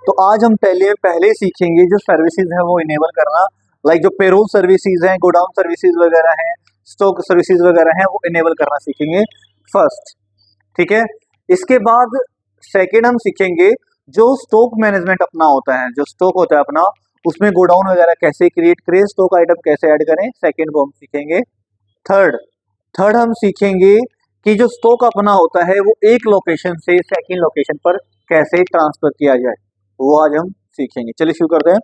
तो आज हम पहले ही सीखेंगे जो सर्विसेज है वो इनेबल करना, लाइक जो पेरोल सर्विसेज हैं, गोडाउन सर्विसेज वगैरह हैं, स्टॉक सर्विसेज वगैरह हैं, वो इनेबल करना सीखेंगे फर्स्ट। ठीक है, इसके बाद सेकेंड हम सीखेंगे जो स्टॉक मैनेजमेंट अपना होता है, जो स्टॉक होता है अपना, उसमें गोडाउन वगैरह कैसे क्रिएट करें, स्टॉक आइटम कैसे ऐड करें, सेकेंड को हम सीखेंगे। थर्ड थर्ड हम सीखेंगे कि जो स्टॉक अपना होता है वो एक लोकेशन से सेकेंड लोकेशन पर कैसे ट्रांसफर किया जाए, वो आज हम सीखेंगे। चलिए शुरू करते हैं।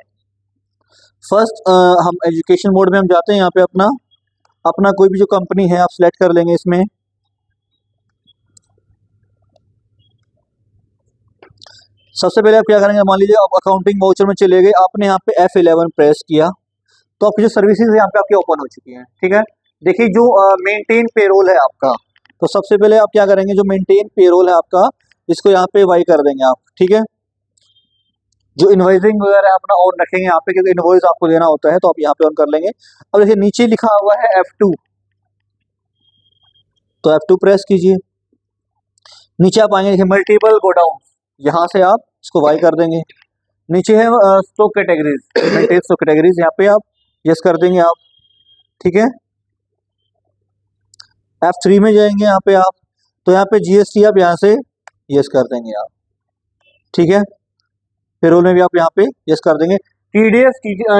फर्स्ट हम एजुकेशन मोड में हम जाते हैं। यहाँ पे अपना अपना कोई भी जो कंपनी है आप सिलेक्ट कर लेंगे। इसमें सबसे पहले आप क्या करेंगे, मान लीजिए आप अकाउंटिंग वाउचर में चले गए, आपने यहाँ पे F11 प्रेस किया तो आपकी जो सर्विसेज है यहाँ पे आपकी ओपन हो चुकी हैं। ठीक है, देखिए जो मेंटेन पेरोल है आपका, तो सबसे पहले आप क्या करेंगे, जो मेंटेन पेरोल है आपका इसको यहाँ पे वाई कर देंगे आप। ठीक है, जो इन्वॉइसिंग वगैरह है अपना ऑन रखेंगे यहाँ पे, क्योंकि इन्वॉइस आपको देना होता है तो आप यहाँ पे ऑन कर लेंगे। अब देखिए नीचे लिखा हुआ है F2, तो F2 प्रेस कीजिए। नीचे आप आएंगे, देखिए मल्टीपल गोडाउन, यहाँ से आप इसको वाई कर देंगे। नीचे है stock categories, maintain stock categories, यहाँ पे आप यस कर देंगे आप। ठीक है, F3 में जाएंगे यहाँ पे आप, तो यहाँ पे GST आप यहाँ से यस कर देंगे आप। ठीक है, पेरोल में भी आप यहाँ पे यस कर देंगे। TDS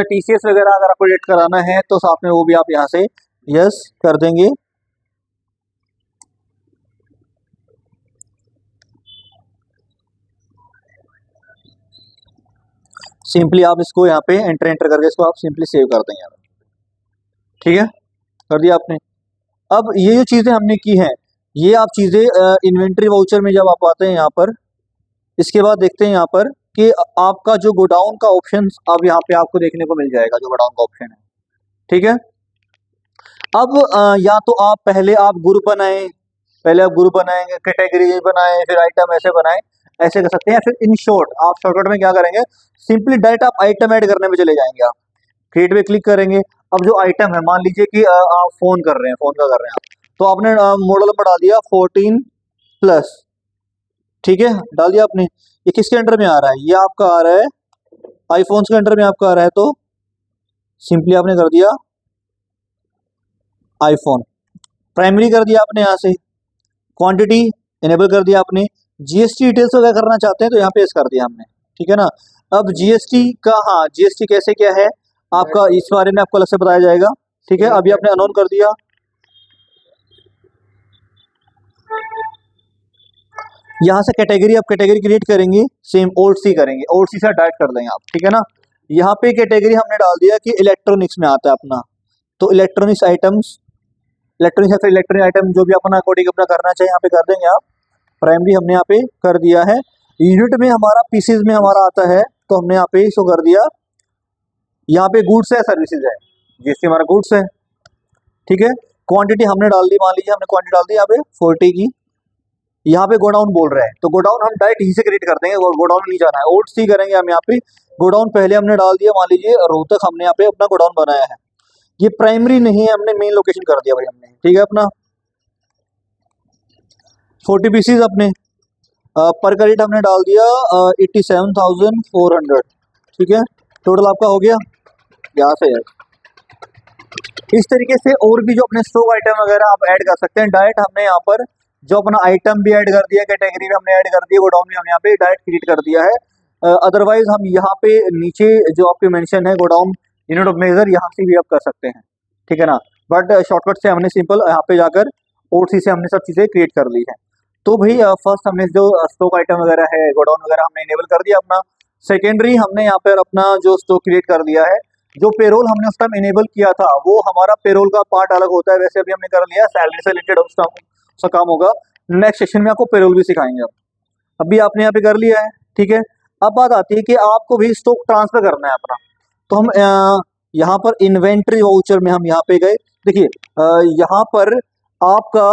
TCS वगैरह अगर आपको एडिट कराना है तो साथ में वो भी आप यहाँ से यस कर देंगे। सिंपली आप इसको यहाँ पे एंटर करके इसको आप सिंपली सेव कर देंगे। ठीक है, कर दिया आपने। अब ये जो चीजें हमने की हैं, ये आप चीजें इन्वेंट्री वाउचर में जब आप आते हैं यहाँ पर, इसके बाद देखते हैं यहाँ पर कि आपका जो गोडाउन का ऑप्शन अब यहाँ पे आपको देखने को मिल जाएगा, जो गोडाउन का ऑप्शन है। ठीक है, अब या तो आप पहले आप ग्रुप बनाएं, पहले आप ग्रुप बनाएंगे, कैटेगरी बनाएं, फिर आइटम ऐसे बनाएं, ऐसे कर सकते हैं। फिर इन शॉर्ट आप शॉर्टकट में क्या करेंगे, सिंपली डायरेक्ट आप आइटम ऐड करने में चले जाएंगे। आप क्रिएट पे क्लिक करेंगे। अब जो आइटम है, मान लीजिए कि आप फोन कर रहे हैं, फोन का कर रहे हैं आप, तो आपने मॉडल नंबर डाल दिया 14+। ठीक है, डाल दिया आपने। ये किसके अंडर में आ रहा है, ये आपका आ रहा है आईफोन्स के अंडर में आपका आ रहा है, तो सिंपली आपने कर दिया आईफोन। प्राइमरी कर दिया आपने, यहाँ से क्वांटिटी इनेबल कर दिया आपने। GST डिटेल्स वगैरह करना चाहते हैं तो यहाँ पे इस कर दिया हमने। ठीक है ना, अब GST का, हाँ GST कैसे क्या है आपका, इस बारे में आपको अलग से बताया जाएगा। ठीक है, अभी आपने अनऑन कर दिया। यहाँ से कैटेगरी आप कैटेगरी क्रिएट करेंगे, सेम ओल्ड सी करेंगे, ओल्ड सी से डायरेक्ट कर देंगे आप। ठीक है ना, यहाँ पे कैटेगरी हमने डाल दिया कि इलेक्ट्रॉनिक्स में आता है अपना, तो इलेक्ट्रॉनिक्स आइटम्स, इलेक्ट्रॉनिक्स या फिर इलेक्ट्रॉनिक आइटम जो भी अपना अकॉर्डिंग अपना करना चाहिए यहाँ पे कर देंगे आप। प्राइमरी हमने यहाँ पे कर दिया है। यूनिट में हमारा पीसेज में हमारा आता है, तो हमने यहाँ पे इसको कर दिया। यहाँ पे गुड्स है, सर्विसेज है, जिससे हमारा गुड्स है। ठीक है, क्वांटिटी हमने डाल दी, मान लीजिए हमने क्वांटिटी डाल दी यहाँ पे 40 की। यहाँ पे गोडाउन बोल रहा है, तो गोडाउन हम डायरेक्ट यहीं से क्रिएट कर देंगे, गोडाउन में नहीं जाना है। ओल्ड सी करेंगे हम यहाँ पे, गोडाउन पहले हमने डाल दिया, मान लीजिए रोहतक हमने यहाँ पे अपना गोडाउन बनाया है। ये प्राइमरी नहीं है, हमने मेन लोकेशन कर दिया भाई हमने। ठीक है, अपना 40 पीसीज अपने पर का रेट हमने डाल दिया 87,400। ठीक है, टोटल आपका हो गया यहाँ से है। इस तरीके से और भी जो अपने स्टॉक आइटम वगैरह आप ऐड कर सकते हैं। डायरेक्ट हमने यहाँ पर जो अपना आइटम भी ऐड कर दिया, कैटेगरी में हमने ऐड कर दिया, गोडाउन में हमने यहाँ पे डायरेक्ट क्रिएट कर दिया है। अदरवाइज हम यहाँ पे नीचे जो आपके मेंशन है गोडाउन यूनिट ऑफ मेजर, यहाँ से भी आप कर सकते हैं। ठीक है ना, बट शॉर्टकट से हमने सिंपल यहाँ पे जाकर OC से हमने सब चीज़ें क्रिएट कर ली है। तो भाई फर्स्ट हमने जो स्टॉक आइटम वगैरह है, गोडाउन वगैरह हमने इनेबल कर दिया अपना। सेकेंडरी हमने यहाँ पर अपना जो स्टॉक क्रिएट कर दिया है। जो पेरोल हमने उस टाइम इनेबल किया था वो हमारा पेरोल का पार्ट अलग होता है, वैसे अभी हमने कर लिया, सैलरी से रिलेटेड उसका काम होगा। नेक्स्ट सेशन में आपको पेरोल भी सिखाएंगे। अभी आपने यहाँ पे कर लिया है। ठीक है, अब बात आती है कि आपको भी स्टॉक ट्रांसफर करना है अपना, तो हम यहाँ पर इन्वेंट्री वाउचर में हम यहाँ पे गए। देखिए यहाँ पर आपका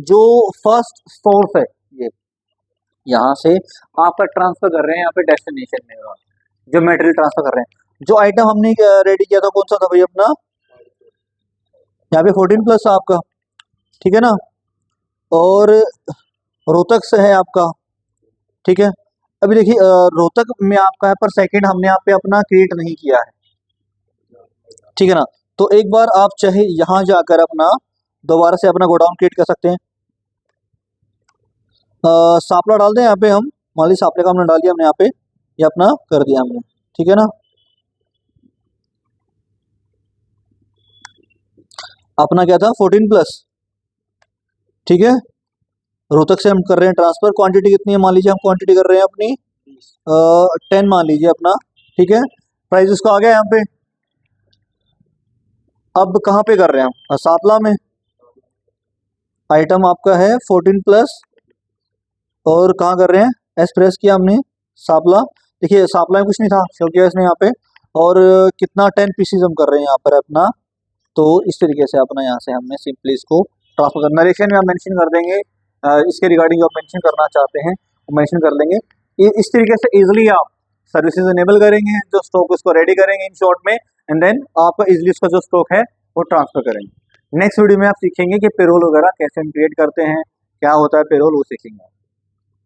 जो फर्स्ट सोर्स है, ये यहाँ से आपका ट्रांसफर कर रहे हैं यहाँ पे डेस्टिनेशन में, जो मटेरियल ट्रांसफर कर रहे हैं। जो आइटम हमने रेडी किया था कौन सा था भाई अपना, यहाँ पे 14+ आपका। ठीक है ना, और रोहतक से है आपका। ठीक है, अभी देखिए रोहतक में आपका है, पर सेकंड हमने यहाँ पे अपना क्रिएट नहीं किया है, ठीक है ना। तो एक बार आप चाहे यहाँ जाकर अपना दोबारा से अपना गोडाउन क्रिएट कर सकते हैं। सापला डाल दें यहाँ पे हम, मान लीजिए सापले का हमने डाल दिया हमने यहाँ पे, ये अपना कर दिया हमने, ठीक है ना। अपना क्या था 14+, ठीक है। रोहतक से हम कर रहे हैं ट्रांसफर, क्वांटिटी कितनी है मान लीजिए, हम क्वांटिटी कर रहे हैं अपनी 10 मान लीजिए अपना, ठीक है। प्राइस इसका आ गया यहाँ पे। अब कहाँ पे कर रहे हैं हम, सापला में। आइटम आपका है 14+, और कहाँ कर रहे हैं, एक्सप्रेस किया हमने सापला। देखिए सापला में कुछ नहीं था, शो किया इसने यहाँ पे, और कितना 10 पीसीज हम कर रहे हैं यहाँ पर अपना। तो इस तरीके से अपना यहाँ से हमने सिंपली इसको ट्रांसफर करना, नरेशन में हम मेंशन कर देंगे, इसके रिगार्डिंग जो आप मेंशन करना चाहते हैं वो मेंशन कर लेंगे। इस तरीके से इजीली आप सर्विसेज इनेबल करेंगे, जो स्टॉक उसको रेडी करेंगे इन शॉर्ट में, एंड देन आपका इजीली उसका जो स्टॉक है वो ट्रांसफर करेंगे। नेक्स्ट वीडियो में आप सीखेंगे कि पेरोल वगैरह कैसे हम क्रिएट करते हैं, क्या होता है पेरोल, वो सीखेंगे।